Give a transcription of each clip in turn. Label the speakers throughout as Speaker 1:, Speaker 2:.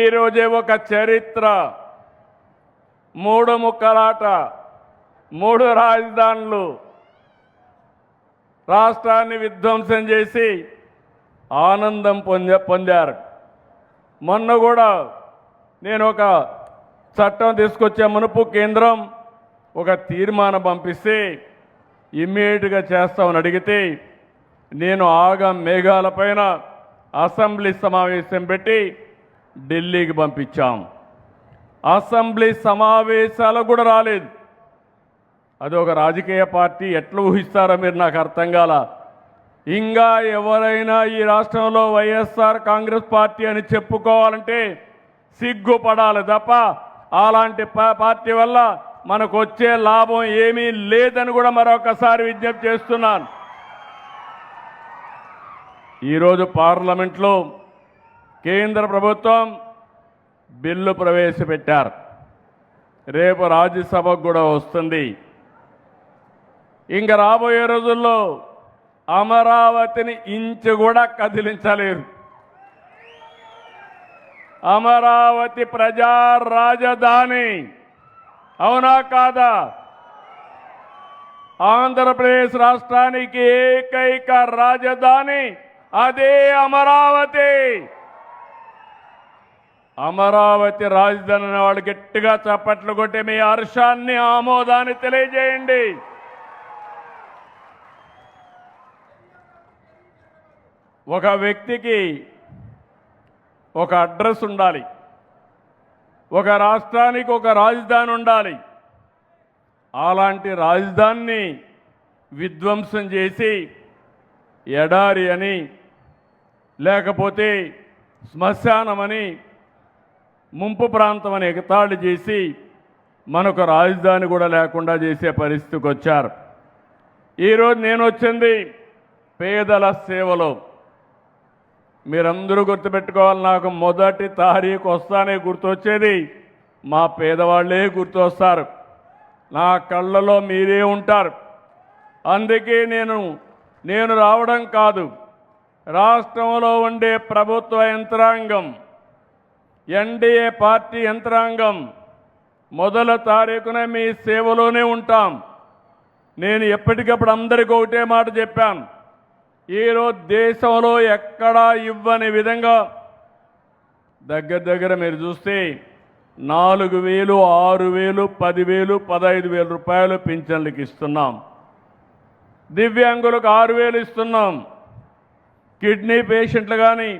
Speaker 1: ఈరోజే ఒక చరిత్ర, మూడు ముక్కలాట, మూడు రాజధానులు, రాష్ట్రాన్ని విధ్వంసం చేసి ఆనందం పొందారు. మొన్న కూడా నేను ఒక చట్టం తీసుకొచ్చే మునుపు కేంద్రం ఒక తీర్మానం పంపిస్తే ఇమ్మీడియట్గా చేస్తామని అడిగితే నేను మేఘాలపైన అసెంబ్లీ సమావేశం పెట్టి ఢిల్లీకి పంపించాం. అసెంబ్లీ సమావేశాలకు కూడా రాలేదు. అది ఒక రాజకీయ పార్టీ ఎట్లా ఊహిస్తారో మీరు నాకు అర్థం కాల. ఇంకా ఎవరైనా ఈ రాష్ట్రంలో వైఎస్ఆర్ కాంగ్రెస్ పార్టీ అని చెప్పుకోవాలంటే సిగ్గుపడాలి తప్ప అలాంటి పార్టీ వల్ల మనకు వచ్చే లాభం ఏమీ లేదని కూడా మరొకసారి విజ్ఞప్తి చేస్తున్నాను. ఈరోజు పార్లమెంట్లో కేంద్ర ప్రభుత్వం బిల్లు ప్రవేశపెట్టారు. రేపు రాజ్యసభకు కూడా వస్తుంది. ఇంకా రాబోయే రోజుల్లో అమరావతిని ఇంచు కూడా కదిలించలేరు. అమరావతి ప్రజా రాజధాని, అవునా కాదా? ఆంధ్రప్రదేశ్ రాష్ట్రానికి ఏకైక రాజధాని అదే అమరావతి. అమరావతి రాజధాని వాళ్ళు గట్టిగా చప్పట్లు కొట్టి మీ హర్షాన్ని, ఆమోదాన్ని తెలియజేయండి. ఒక వ్యక్తికి ఒక అడ్రస్ ఉండాలి, ఒక రాష్ట్రానికి ఒక రాజధాని ఉండాలి. అలాంటి రాజధానిని విధ్వంసం చేసి ఎడారి అని, లేకపోతే శ్మశానమని, ముంపు ప్రాంతం అని ఎగతాళి చేసి మనకు రాజధాని కూడా లేకుండా చేసే పరిస్థితికి వచ్చారు. ఈరోజు నేను వచ్చింది పేదల సేవలో. మీరందరూ గుర్తుపెట్టుకోవాలి, నాకు మొదటి తారీఖు వస్తానే గుర్తొచ్చేది మా పేదవాళ్లే గుర్తొస్తారు. నా కళ్ళలో మీరే ఉంటారు. అందుకే నేను రావడం కాదు, రాష్ట్రంలో ఉండే ప్రభుత్వ యంత్రాంగం, ఎన్డీఏ పార్టీ యంత్రాంగం మొదటి తారీఖున మీ సేవలోనే ఉంటాం. నేను ఎప్పటికప్పుడు అందరికీ ఒకటే మాట చెప్పాను. ఈరోజు దేశంలో ఎక్కడా ఇవ్వని విధంగా దగ్గర మీరు చూస్తే 4,000, 6,000, 10,000, 15,000 రూపాయలు పింఛన్లకు ఇస్తున్నాం. దివ్యాంగులకు 6,000 ఇస్తున్నాం. కిడ్నీ పేషెంట్లు కానీ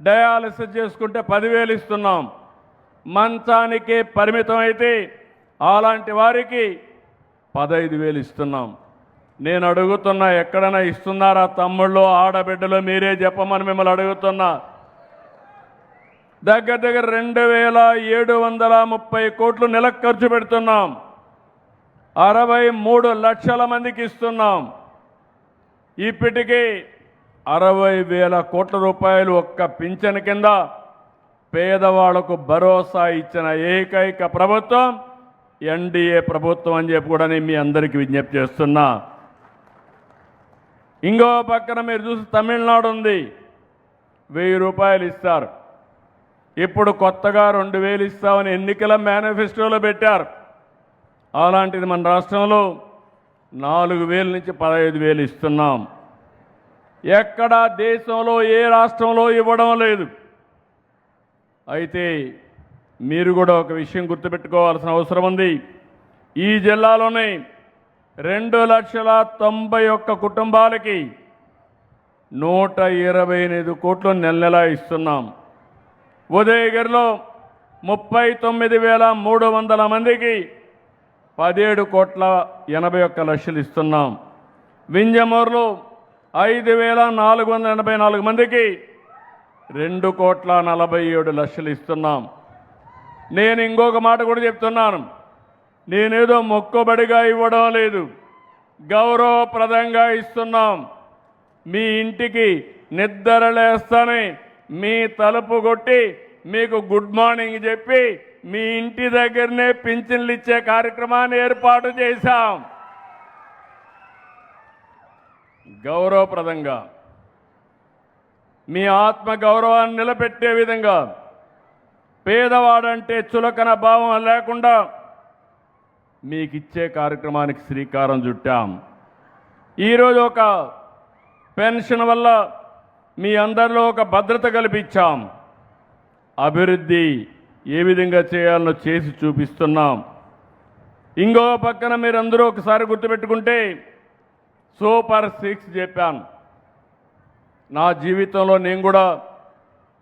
Speaker 1: డయాలసిస్ చేసుకుంటే 10,000 ఇస్తున్నాం. మంచానికే పరిమితం అయితే అలాంటి వారికి 15,000 ఇస్తున్నాం. నేను అడుగుతున్నా, ఎక్కడైనా ఇస్తున్నారా తమ్ముళ్ళు, ఆడబిడ్డలు? మీరే చెప్పమని మిమ్మల్ని అడుగుతున్నా. దగ్గర 2,730 కోట్లు నెలకు ఖర్చు పెడుతున్నాం. 63 లక్షల మందికి ఇస్తున్నాం. ఇప్పటికీ 60,000 కోట్ల రూపాయలు ఒక్క పింఛన్ కింద పేదవాళ్లకు భరోసా ఇచ్చిన ఏకైక ప్రభుత్వం ఎన్డీఏ ప్రభుత్వం అని చెప్పి కూడా నేను మీ అందరికీ విజ్ఞప్తి చేస్తున్నా. ఇంకో పక్కన మీరు చూసి తమిళనాడు ఉంది, 1,000 రూపాయలు ఇస్తారు. ఇప్పుడు కొత్తగా 2,000 ఇస్తామని ఎన్నికల మేనిఫెస్టోలో పెట్టారు. అలాంటిది మన రాష్ట్రంలో 4,000 నుంచి 15,000 ఇస్తున్నాం. ఎక్కడా దేశంలో ఏ రాష్ట్రంలో ఇవ్వడం లేదు. అయితే మీరు కూడా ఒక విషయం గుర్తుపెట్టుకోవాల్సిన అవసరం ఉంది. ఈ జిల్లాలోనే 2,91,000 కుటుంబాలకి 128 కోట్లు నెల ఇస్తున్నాం. ఉదయగిరిలో 39,300 మందికి 17,81,00,000 ఇస్తున్నాం. వింజమూరులో 5,484 మందికి 2,47,00,000 ఇస్తున్నాం. నేను ఇంకొక మాట కూడా చెప్తున్నాను. నేనేదో మొక్కుబడిగా ఇవ్వడం లేదు, గౌరవప్రదంగా ఇస్తున్నాం. మీ ఇంటికి నిద్ర లేస్తానే మీ తలుపు కొట్టి మీకు గుడ్ మార్నింగ్ చెప్పి మీ ఇంటి దగ్గరనే పింఛన్లు ఇచ్చే కార్యక్రమాన్ని ఏర్పాటు చేశాం. గౌరవప్రదంగా మీ ఆత్మ గౌరవాన్ని నిలబెట్టే విధంగా పేదవాడంటే చులకన భావం లేకుండా మీకు ఇచ్చే కార్యక్రమానికి శ్రీకారం చుట్టాం. ఈరోజు ఒక పెన్షన్ వల్ల మీ అందరిలో ఒక భద్రత కల్పించాం. అభివృద్ధి ఏ విధంగా చేయాలో చేసి చూపిస్తున్నాం. ఇంకో పక్కన మీరందరూ ఒకసారి గుర్తుపెట్టుకుంటే సూపర్ 6 చెప్పాను. నా జీవితంలో నేను కూడా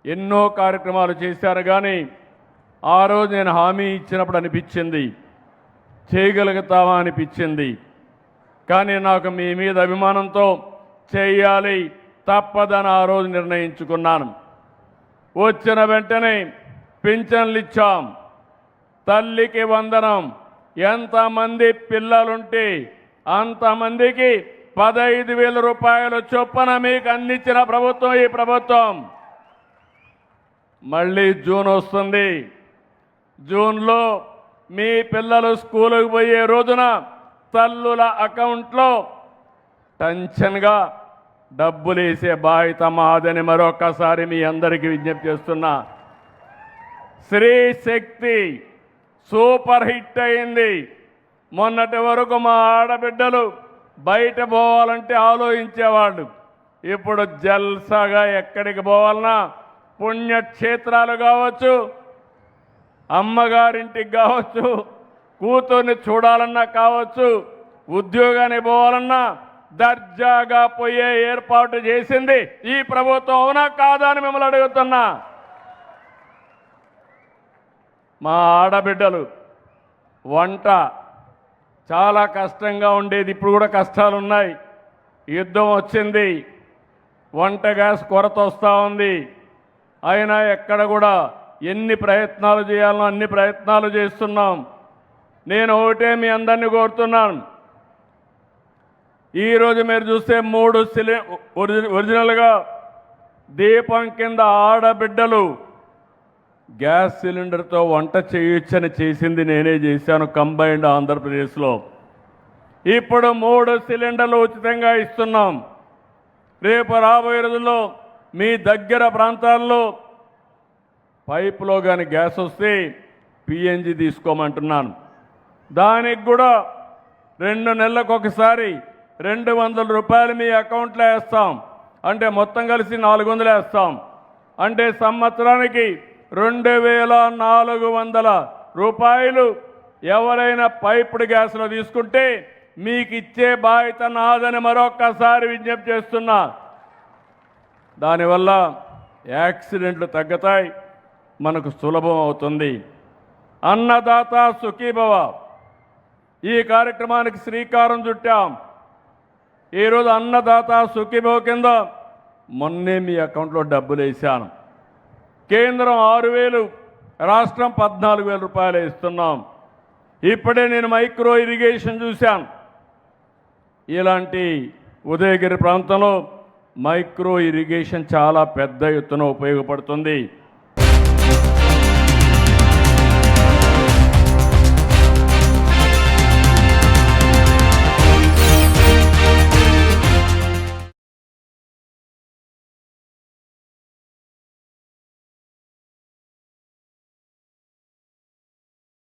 Speaker 1: ఎన్నో కార్యక్రమాలు చేశాను, కానీ ఆ రోజు నేను హామీ ఇచ్చినప్పుడు అనిపించింది చేయగలుగుతామా అనిపించింది. కానీ నాకు మీ మీద అభిమానంతో చేయాలి తప్పదని ఆ రోజు నిర్ణయించుకున్నాను. వచ్చిన వెంటనే పింఛన్లు ఇచ్చాం, తల్లికి వందనం. ఎంతమంది పిల్లలుంటే అంతమందికి 15,000 రూపాయలు చొప్పున మీకు అందించిన ప్రభుత్వం ఈ ప్రభుత్వం. మళ్ళీ జూన్ వస్తుంది. జూన్లో మీ పిల్లలు స్కూలుకు పోయే రోజున తల్లుల అకౌంట్లో టెన్షన్గా డబ్బులు వేసే బాధ్యత మాదని మరొకసారి మీ అందరికీ విజ్ఞప్తి చేస్తున్నా. స్త్రీ శక్తి సూపర్ హిట్ అయింది. మొన్నటి వరకు మా ఆడబిడ్డలు బయట పోవాలంటే ఆలోచించేవాళ్ళు. ఇప్పుడు జల్సాగా ఎక్కడికి పోవాలన్నా పుణ్యక్షేత్రాలు కావచ్చు, అమ్మగారింటికి కావచ్చు, కూతుర్ని చూడాలన్నా కావచ్చు, ఉద్యోగానికి పోవాలన్నా దర్జాగా పోయే ఏర్పాటు చేసింది ఈ ప్రభుత్వం. అవునా కాదా అని మిమ్మల్ని అడుగుతున్నా. మా ఆడబిడ్డలు వంట చాలా కష్టంగా ఉండేది, ఇప్పుడు కూడా కష్టాలు ఉన్నాయి. యుద్ధం వచ్చింది, వంట గ్యాస్ కొరత వస్తూ ఉంది. అయినా ఎక్కడ కూడా ఎన్ని ప్రయత్నాలు చేయాలనో అన్ని ప్రయత్నాలు చేస్తున్నాం. నేను ఒకటే మీ అందరినీ కోరుతున్నాను. ఈరోజు మీరు చూస్తే 3 ఒరిజినల్గా దీపం కింద ఆడబిడ్డలు గ్యాస్ సిలిండర్తో వంట చేయొచ్చని చేసింది నేనే చేశాను కంబైన్డ్ ఆంధ్రప్రదేశ్లో. ఇప్పుడు 3 సిలిండర్లు ఉచితంగా ఇస్తున్నాం. రేపు రాబోయే రోజుల్లో మీ దగ్గర ప్రాంతాల్లో పైపులో కానీ గ్యాస్ వస్తే పిఎన్జి తీసుకోమంటున్నాను. దానికి కూడా 2 నెలలకు ఒకసారి 200 రూపాయలు మీ అకౌంట్లో వేస్తాం. అంటే మొత్తం కలిసి 400 వేస్తాం. అంటే సంవత్సరానికి 2,400 రూపాయలు ఎవరైనా పైప్డ్ గ్యాస్లో తీసుకుంటే మీకు ఇచ్చే బాధ్యత నాదని మరొక్కసారి విజ్ఞప్తి చేస్తున్నా. దానివల్ల యాక్సిడెంట్లు తగ్గుతాయి, మనకు సులభం అవుతుంది. అన్నదాత సుఖీభవ ఈ కార్యక్రమానికి శ్రీకారం చుట్టాం. ఈరోజు అన్నదాత సుఖీభవ కింద మొన్నే మీ అకౌంట్లో డబ్బులు వేశాను. కేంద్రం 6,000, రాష్ట్రం 14,000 రూపాయలు ఇస్తున్నాం. ఇప్పుడే నేను మైక్రో ఇరిగేషన్ చూశాను. ఇలాంటి ఉదయగిరి ప్రాంతంలో మైక్రో ఇరిగేషన్ చాలా పెద్ద ఎత్తున ఉపయోగపడుతుంది.